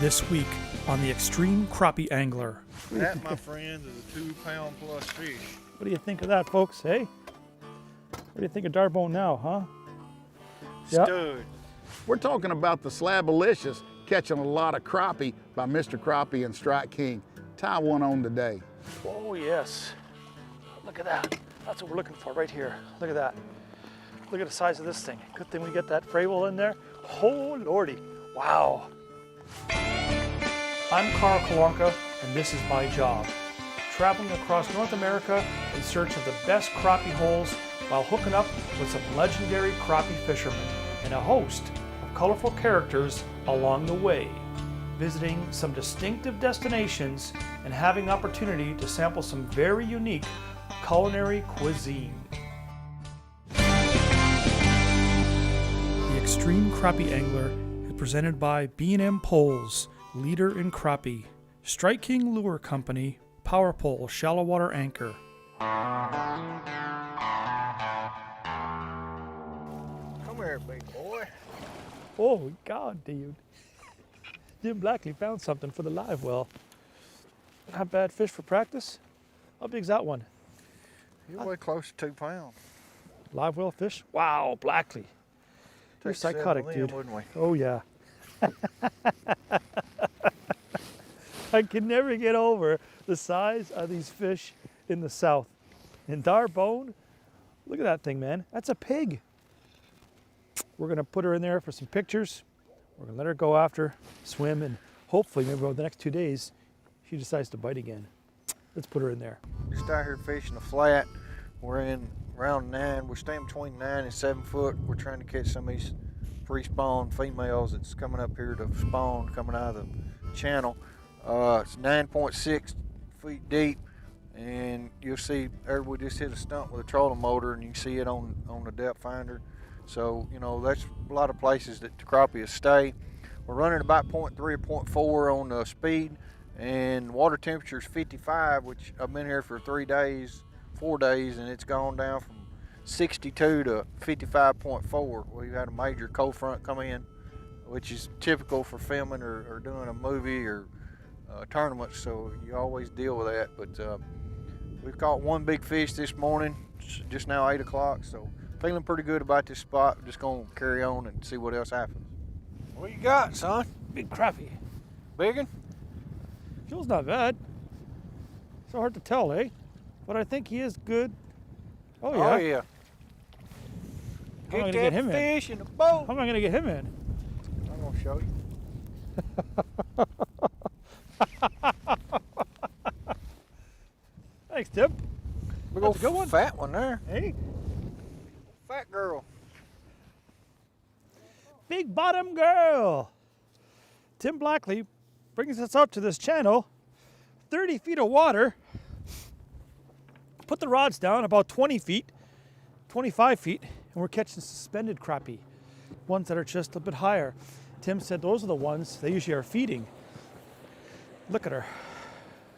This week on the Extreme Crappie Angler. That, my friends, is a 2 pound plus fish. What do you think of that, folks? Hey? What do you think of D'arbonne now, huh? Stud. Yep. We're talking about the Slabalicious catching a lot of crappie by Mr. Crappie and Strike King. Tie one on today. Oh, yes. Look at that. That's what we're looking for right here. Look at that. Look at the size of this thing. Good thing we get that Fravel in there. Oh, lordy. Wow. I'm Karl Kalonka, and this is my job. Traveling across North America in search of the best crappie holes while hooking up with some legendary crappie fishermen and a host of colorful characters along the way, visiting some distinctive destinations and having opportunity to sample some very unique culinary cuisine. The Extreme Crappie Angler is presented by B&M Poles, leader in crappie, Strike King Lure Company, Power Pole Shallow Water Anchor. Come here, big boy. Oh God, dude. Tim Blackley found something for the live well. Not bad fish for practice. How big's that one? You're way close to 2 pounds. Live well fish? Wow, Blackley. You're Take 7 psychotic, of dude. them, wouldn't we? Oh yeah. I can never get over the size of these fish in the south. In D'arbonne, look at that thing, man. That's a pig. We're gonna put her in there for some pictures. We're gonna let her go after, swim, and hopefully maybe over the next 2 days, she decides to bite again. Let's put her in there. Just out here fishing the flat. We're in round 9. We're staying between 9 and 7 foot. We're trying to catch some of these pre-spawn females that's coming up here to spawn, coming out of the channel. It's 9.6 feet deep, and you'll see there we just hit a stump with a trolling motor, and you can see it on the depth finder. So, you know, that's a lot of places that the crappie stay. We're running about 0.3 or 0.4 on the speed, and water temperature is 55, which I've been here for 4 days, and it's gone down from 62 to 55.4. We've had a major cold front come in, which is typical for filming or doing a movie or tournaments, so you always deal with that. But we've caught one big fish this morning, just now 8 o'clock, so feeling pretty good about this spot. We're just gonna carry on and see what else happens. What you got, son? Big crappie. Biggin? Feels not bad. So hard to tell, eh? But I think he is good. Oh yeah. Oh yeah. How am I Get gonna that get him in? fish in the boat. How am I gonna get him in? I'm gonna show you. Thanks, Tim. Big That's old a good one. fat one there. Hey, Fat girl. big bottom girl. Tim Blackley brings us up to this channel, 30 feet of water. Put the rods down about 20 feet, 25 feet, and we're catching suspended crappie, ones that are just a bit higher. Tim said those are the ones they usually are feeding. Look at her,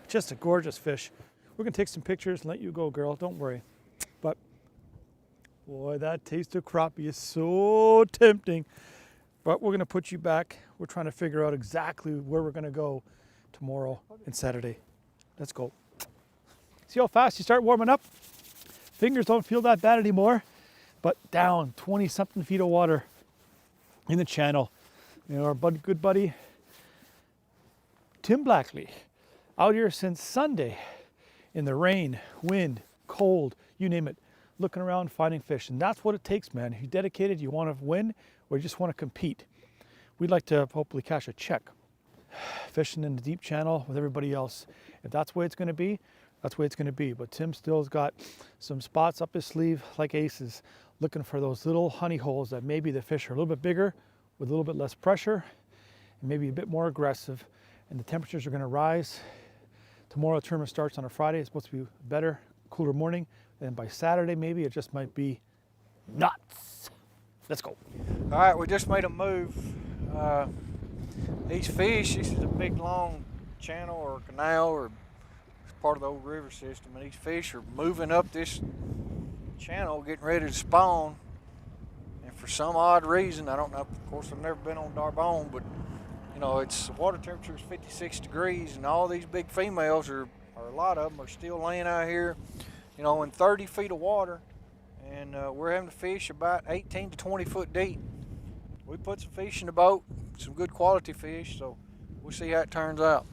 just a gorgeous fish. We're gonna take some pictures and let you go, girl, don't worry. But boy, that taste of crappie is so tempting. But we're gonna put you back. We're trying to figure out exactly where we're gonna go tomorrow and Saturday. Let's go. See how fast you start warming up? Fingers don't feel that bad anymore, but down 20 something feet of water in the channel. You know, our good buddy, Tim Blackley, out here since Sunday in the rain, wind, cold, you name it, looking around, finding fish. And that's what it takes, man. If you're dedicated, you want to win, or you just want to compete. We'd like to hopefully cash a check. Fishing in the deep channel with everybody else. If that's the way it's going to be, that's the way it's going to be. But Tim still's got some spots up his sleeve like aces, looking for those little honey holes that maybe the fish are a little bit bigger with a little bit less pressure and maybe a bit more aggressive. And the temperatures are going to rise. Tomorrow the tournament starts on a Friday. It's supposed to be better, cooler morning. And by Saturday maybe it just might be nuts. Let's go. All right, we just made a move. These fish, this is a big long channel or canal or it's part of the old river system, and these fish are moving up this channel getting ready to spawn. And for some odd reason, I don't know, of course I've never been on D'arbonne, but you know, it's water temperature is 56 degrees, and all these big females are a lot of them are still laying out here, you know, in 30 feet of water, and we're having to fish about 18 to 20 foot deep. We put some fish in the boat, some good quality fish, so we'll see how it turns out.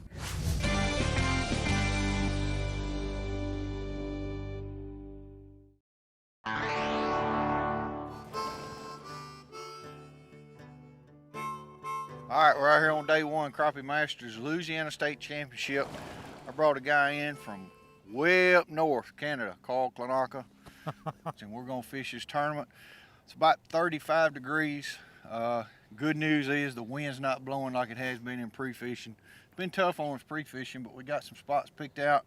All right, we're out here on day one, Crappie Masters, Louisiana State Championship. I brought a guy in from way up north, Canada, Karl Kalonka, and we're gonna fish this tournament. It's about 35 degrees. Good news is the wind's not blowing like it has been in pre-fishing. It's been tough on us pre-fishing, but we got some spots picked out.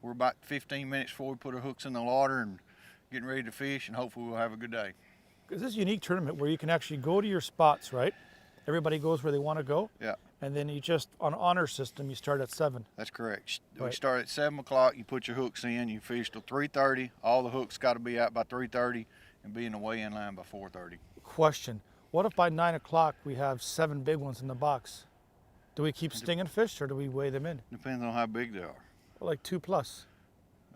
We're about 15 minutes before we put our hooks in the water and getting ready to fish, and hopefully we'll have a good day. Because this is a unique tournament where you can actually go to your spots, right? Everybody goes where they want to go. Yeah. And then you just, on honor system, you start at 7. That's correct. Right. We start at 7 o'clock, you put your hooks in, you fish till 3:30. All the hooks got to be out by 3:30 and be in the weigh-in line by 4:30. Question, what if by 9 o'clock we have 7 big ones in the box? Do we keep stinging fish or do we weigh them in? Depends on how big they are. Like 2 plus.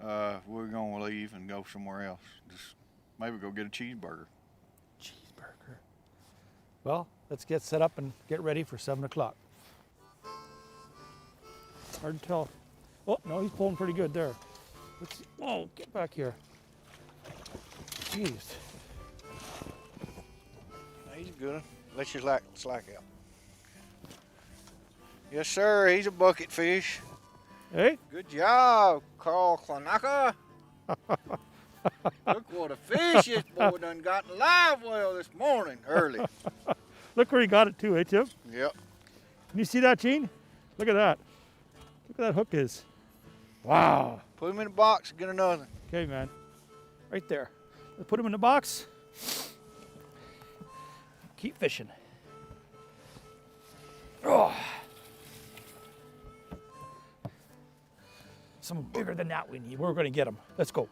We're going to leave and go somewhere else. Just maybe go get a cheeseburger. Cheeseburger. Well, let's get set up and get ready for 7 o'clock. Hard to tell. Oh, no, he's pulling pretty good there. Let's see. Oh, get back here. Jeez. He's a good one. Let your slack out. Yes, sir. He's a bucket fish. Hey? Good job, Karl Kalonka. Look what a fish this boy done got in live well this morning, early. Look where he got it too, eh, Tim? Yep. Can you see that, Gene? Look at that. Look where that hook is. Wow. Put him in the box and get another. Okay, man. Right there. Let's put him in the box. Keep fishing. Oh. Something bigger than that we need. We're going to get him. Let's go.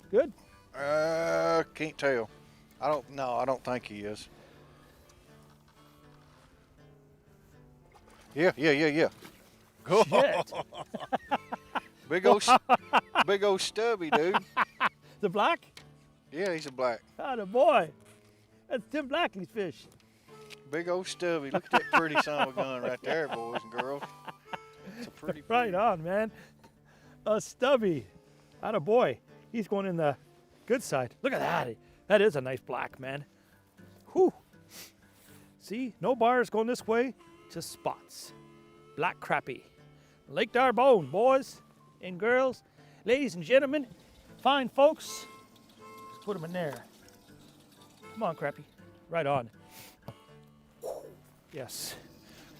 Good? Can't tell. I don't think he is. Yeah. Go. Shit. big old stubby, dude. The black? Yeah, he's a black. Atta boy. That's Tim Blackley's fish. Big old stubby. Look at that pretty son of a gun right there, boys and girls. It's a pretty. Right on, man. A stubby. Atta boy. He's going in the good side. Look at that. That is a nice black, man. Whew. See, no bars going this way, just spots. Black crappie. Lake D'arbonne, boys and girls, ladies and gentlemen, fine folks. Let's put them in there. Come on, crappie. Right on. Yes.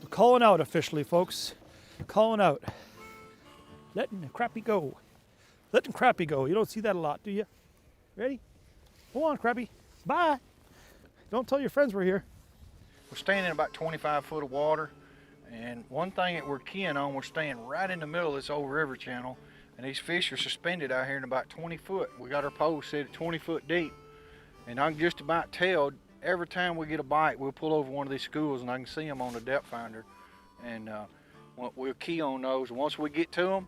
We're calling out officially, folks. Calling out. Letting the crappie go. Letting crappie go. You don't see that a lot, do you? Ready? Go on, crappie. Bye. Don't tell your friends we're here. We're staying in about 25 foot of water, and one thing that we're keying on, we're staying right in the middle of this old river channel, and these fish are suspended out here in about 20 foot. We got our pole set at 20 foot deep, and I can just about tell every time we get a bite, we'll pull over one of these schools, and I can see them on the depth finder, and we'll key on those. Once we get to them,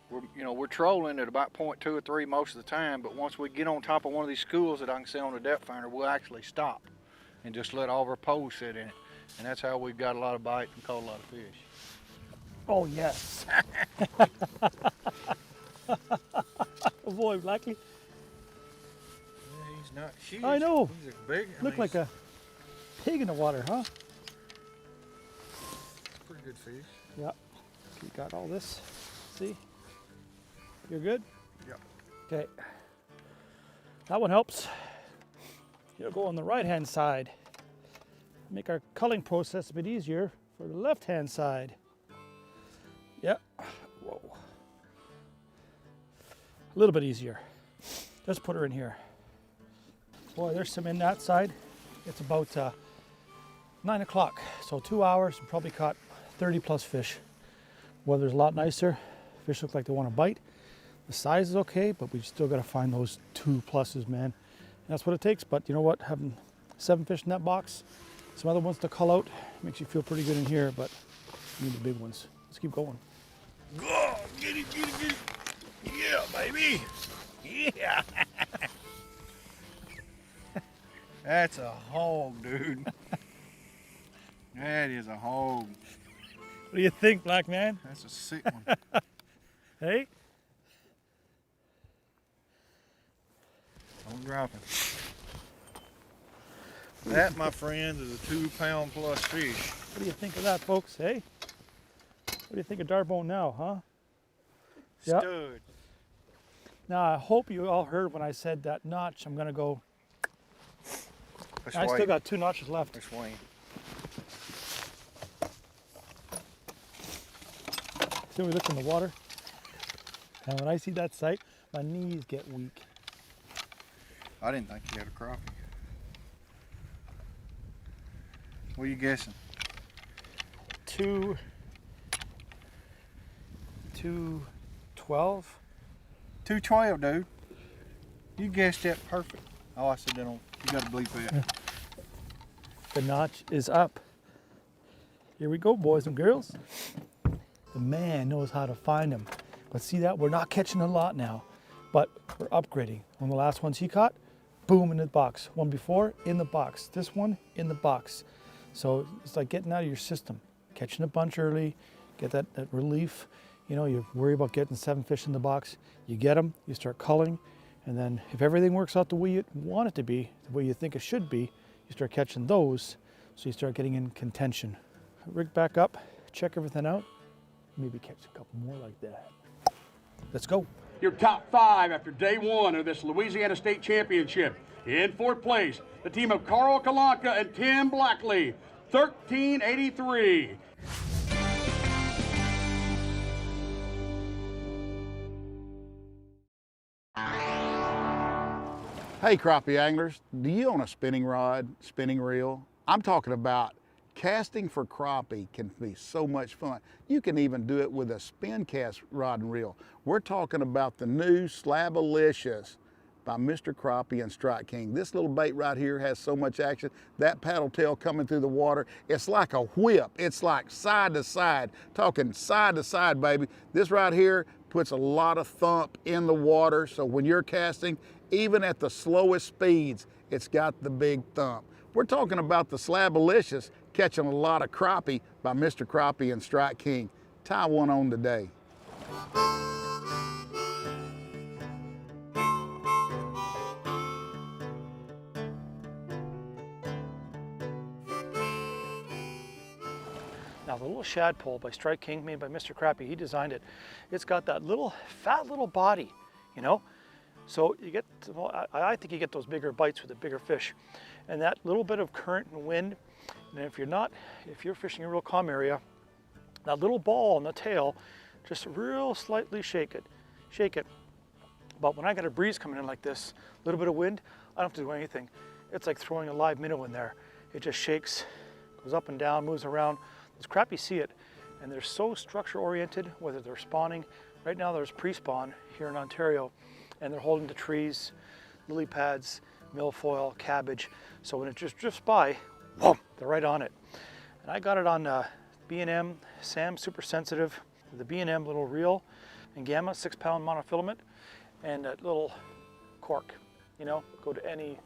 we're trolling at about 0.2 or 3 most of the time, but once we get on top of one of these schools that I can see on the depth finder, we'll actually stop and just let all of our poles sit in it. And that's how we've got a lot of bites and caught a lot of fish. Oh, yes. Oh, boy, Blackley. Yeah, he's not huge. I know. He's big. Look like a pig in the water, huh? Pretty good fish. Yep. You got all this. See? You're good? Yep. Okay. That one helps. You'll go on the right-hand side. Make our culling process a bit easier for the left-hand side. Yep. Whoa. A little bit easier. Let's put her in here. Boy, there's some in that side. It's about 9 o'clock, so 2 hours and probably caught 30 plus fish. Weather's a lot nicer. Fish look like they want to bite. The size is okay, but we still got to find those 2 pluses, man. And that's what it takes. But you know what? Having 7 fish in that box, Some other ones to cull out. Makes you feel pretty good in here, but you need the big ones. Let's keep going. Go! Get it, get it, get it! Yeah, baby! Yeah! That's a hog, dude. That is a hog. What do you think, black man? That's a sick one. Hey? Don't drop it. That, my friends, is a 2 pound plus fish. What do you think of that, folks? Hey? What do you think of D'arbonne now, huh? Yep. Stud. Now, I hope you all heard when I said that notch. I'm going to go. I still got 2 notches left. Which way? See, we look in the water. And when I see that sight, my knees get weak. I didn't think you had a crappie. What are you guessing? 212. 212, dude. You guessed that perfect. Oh, I said that on. You gotta bleep that. The notch is up. Here we go, boys and girls. The man knows how to find them. But see that? We're not catching a lot now, but we're upgrading. On the last ones he caught, boom, in the box. One before, in the box. This one, in the box. So it's like getting out of your system. Catching a bunch early, get that relief. You know, you worry about getting 7 fish in the box. You get them, you start culling, and then if everything works out the way you want it to be, the way you think it should be, you start catching those, so you start getting in contention. Rig back up, check everything out, maybe catch a couple more like that. Let's go. Your top 5 after day 1 of this Louisiana State Championship. In 4th place, the team of Karl Kalonka and Tim Blackley, 1383. Hey crappie anglers, do you own a spinning rod, spinning reel? I'm talking about casting for crappie can be so much fun. You can even do it with a spin cast rod and reel. We're talking about the new Slabalicious by Mr. Crappie and Strike King. This little bait right here has so much action. That paddle tail coming through the water, it's like a whip. It's like side to side, talking side to side, baby. This right here puts a lot of thump in the water, so when you're casting, even at the slowest speeds, it's got the big thump. We're talking about the Slabalicious catching a lot of crappie by Mr. Crappie and Strike King. Tie one on today. Now the little shad pole by Strike King, made by Mr. Crappie, he designed it. It's got that little, fat little body, you know? So you get, well, I think you get those bigger bites with the bigger fish. And that little bit of current and wind, and if you're fishing a real calm area, that little ball on the tail, just real slightly shake it. But when I got a breeze coming in like this, a little bit of wind, I don't have to do anything. It's like throwing a live minnow in there. It just shakes, goes up and down, moves around. Those crappie see it, and they're so structure oriented, whether they're spawning. Right now there's pre-spawn here in Ontario, and they're holding to trees, lily pads, milfoil, cabbage. So when it just drifts by, whoom, they're right on it. And I got it on B&M Sam Super Sensitive, with the B&M little reel and Gamma 6-pound monofilament, and that little cork. You know, go to any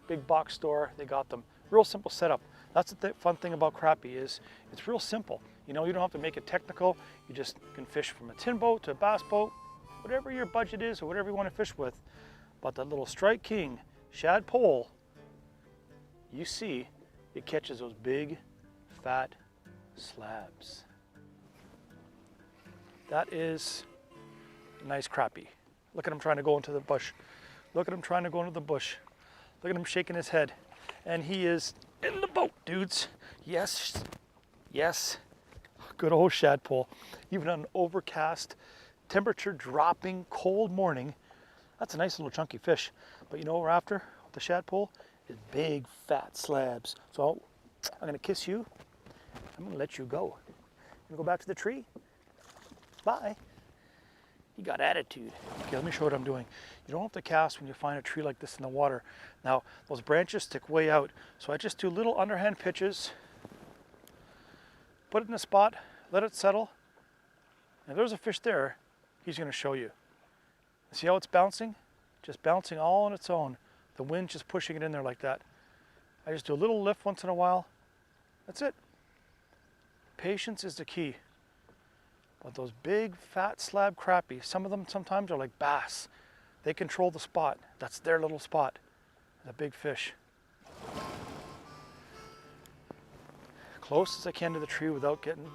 big box store, they got them. Real simple setup. That's the fun thing about crappie is it's real simple. You know, you don't have to make it technical. You just can fish from a tin boat to a bass boat, whatever your budget is or whatever you want to fish with. But that little Strike King shad pole, you see, it catches those big, fat slabs. That is a nice crappie. Look at him trying to go into the bush. Look at him trying to go into the bush. Look at him shaking his head. And he is in the boat, dudes. Yes, yes. Good old shad pole. Even on an overcast, temperature dropping, cold morning, that's a nice little chunky fish. But you know what we're after with the shad pole? Is big, fat slabs. So I'm gonna kiss you. I'm gonna let you go. You gonna go back to the tree? Bye. He got attitude. Okay, let me show you what I'm doing. You don't have to cast when you find a tree like this in the water. Now, those branches stick way out, so I just do little underhand pitches, put it in a spot, let it settle. And if there's a fish there, he's gonna show you. See how it's bouncing? Just bouncing all on its own. The wind just pushing it in there like that. I just do a little lift once in a while. That's it. Patience is the key. But those big fat slab crappie, some of them sometimes are like bass. They control the spot. That's their little spot. The big fish. Close as I can to the tree without getting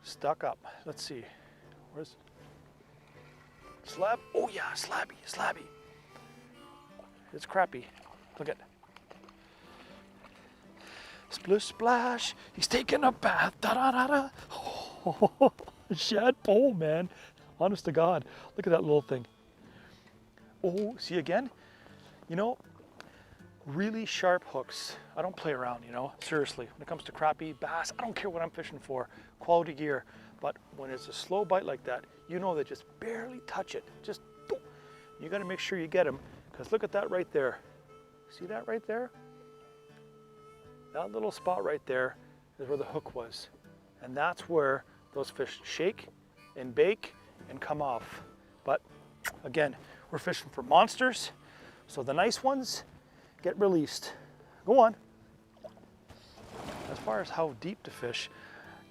stuck up. Let's see. Where's slab? Oh yeah, slabby, slabby. It's crappie. Look at. Splish splash. He's taking a bath. Da da da da. Oh, shad pole, man. Honest to God. Look at that little thing. Oh, see again? You know, really sharp hooks. I don't play around, you know, seriously. When it comes to crappie, bass, I don't care what I'm fishing for. Quality gear. But when it's a slow bite like that, you know they just barely touch it. Just boom. You got to make sure you get them, because look at that right there. See that right there? That little spot right there is where the hook was. And that's where those fish shake and bake and come off. But again, we're fishing for monsters, so the nice ones get released. Go on. As far as how deep to fish,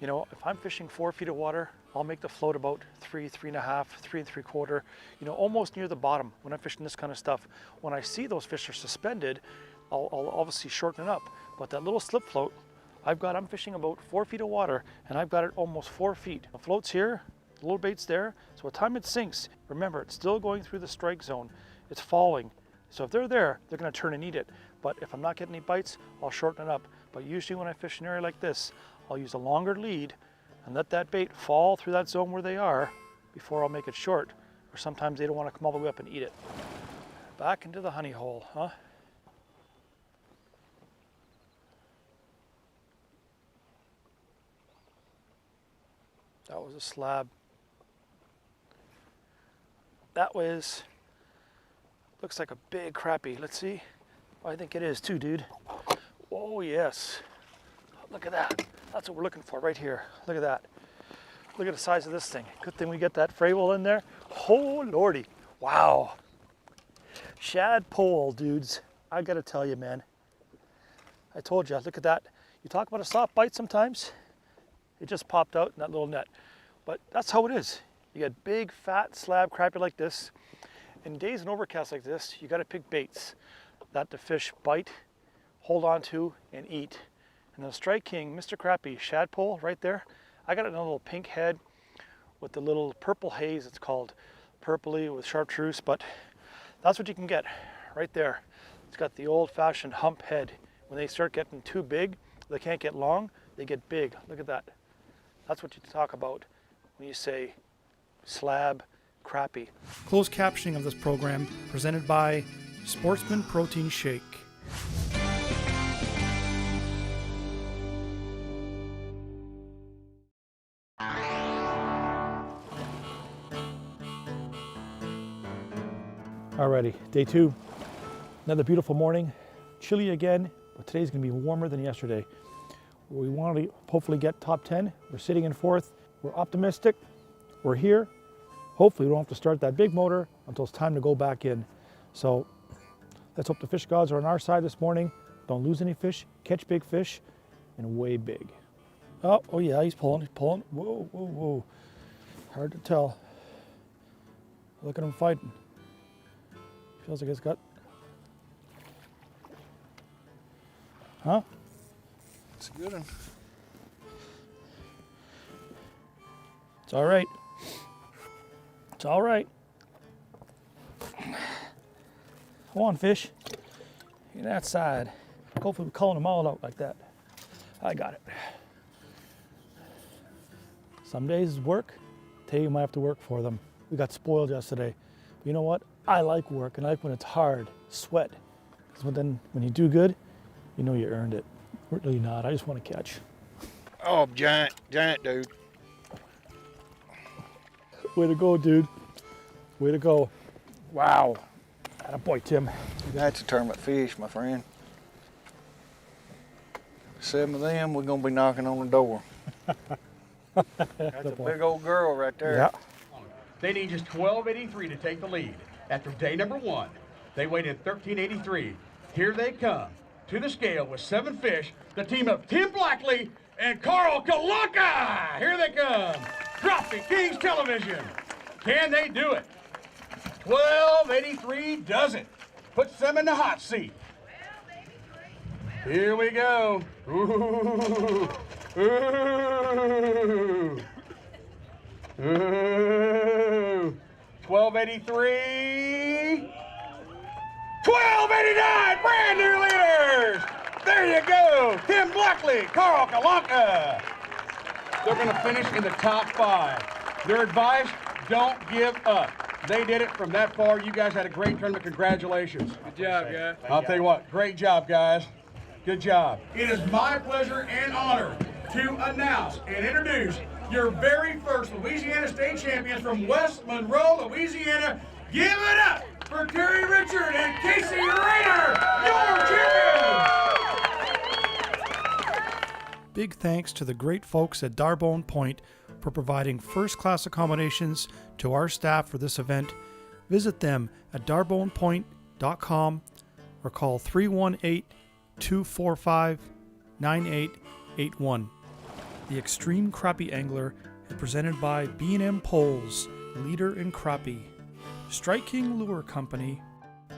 you know, if I'm fishing 4 feet of water, I'll make the float about 3, 3.5, 3 3/4, you know, almost near the bottom when I'm fishing this kind of stuff. When I see those fish are suspended, I'll obviously shorten it up. But that little slip float, I'm fishing about 4 feet of water, and I've got it almost 4 feet. The float's here, the little bait's there, so by the time it sinks, remember, it's still going through the strike zone. It's falling. So if they're there, they're gonna turn and eat it. But if I'm not getting any bites, I'll shorten it up. But usually when I fish an area like this, I'll use a longer lead and let that bait fall through that zone where they are before I'll make it short. Or sometimes they don't want to come all the way up and eat it. Back into the honey hole, huh? That was a slab. That was, looks like a big crappie. Let's see. Oh, I think it is too, dude. Oh yes. Look at that. That's what we're looking for right here. Look at that. Look at the size of this thing. Good thing we get that Fravel in there. Oh lordy. Wow. Shad pole, dudes. I gotta tell you, man. I told you, look at that. You talk about a soft bite sometimes. It just popped out in that little net. But that's how it is. You get big, fat slab crappie like this. In days and overcast like this, you gotta pick baits that the fish bite, hold on to, and eat. And the Strike King, Mr. Crappie, shad pole right there. I got it in a little pink head with the little purple haze. It's called purpley with chartreuse, but that's what you can get right there. It's got the old-fashioned hump head. When they start getting too big, they can't get long, they get big. Look at that. That's what you talk about when you say slab crappie. Closed captioning of this program presented by Sportsman Protein Shake. Alrighty, day 2. Another beautiful morning. Chilly again, but today's gonna be warmer than yesterday. We want to hopefully get top 10. We're sitting in 4th. We're optimistic. We're here. Hopefully we don't have to start that big motor until it's time to go back in. So let's hope the fish gods are on our side this morning. Don't lose any fish, catch big fish, and way big. Oh yeah, he's pulling, Whoa, whoa, whoa. Hard to tell. Look at him fighting. Feels like it's got, huh? It's a good one. It's all right. It's all right. Come on, fish. Get that side. Hopefully we're calling them all out like that. I got it. Some days work. Today you might have to work for them. We got spoiled yesterday. But you know what? I like work, and I like when it's hard, sweat. Because then when you do good, you know you earned it. Really not, I just want to catch. Oh, giant dude. Way to go, dude. Way to go. Wow. Attaboy, Tim. That's a tournament fish, my friend. 7 of them, we're gonna be knocking on the door. That's a big old girl right there. Yeah. They need just 12.83 to take the lead. After day number 1, they weighed in 13.83. Here they come to the scale with 7 fish, the team of Tim Blackley and Karl Kalonka. Here they come. Crappie Kings Television. Can they do it? 12.83 does it. Puts them in the hot seat. Here we go. Ooh. Ooh. Ooh. 12.83. 12.89. Brand new leaders. There you go. Tim Blackley, Karl Kalonka. They're going to finish in the top 5. Their advice, don't give up. They did it from that far. You guys had a great tournament. Congratulations. Good job, guys. I'll tell you what, great job, guys. Good job. It is my pleasure and honor to announce and introduce your very first Louisiana State champions from West Monroe, Louisiana. Give it up for Terry Richard and Casey Rayner, your champions. Big thanks to the great folks at D'arbonne Point for providing first-class accommodations to our staff for this event. Visit them at d'arbonnepoint.com or call 318-245-9881. The Extreme Crappie Angler is presented by B&M Poles, leader in crappie. Strike King Lure Company,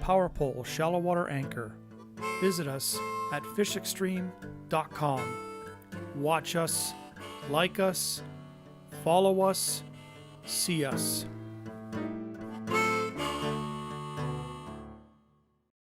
Power Pole Shallow Water Anchor. Visit us at fishextreme.com. Watch us, like us, follow us, see us.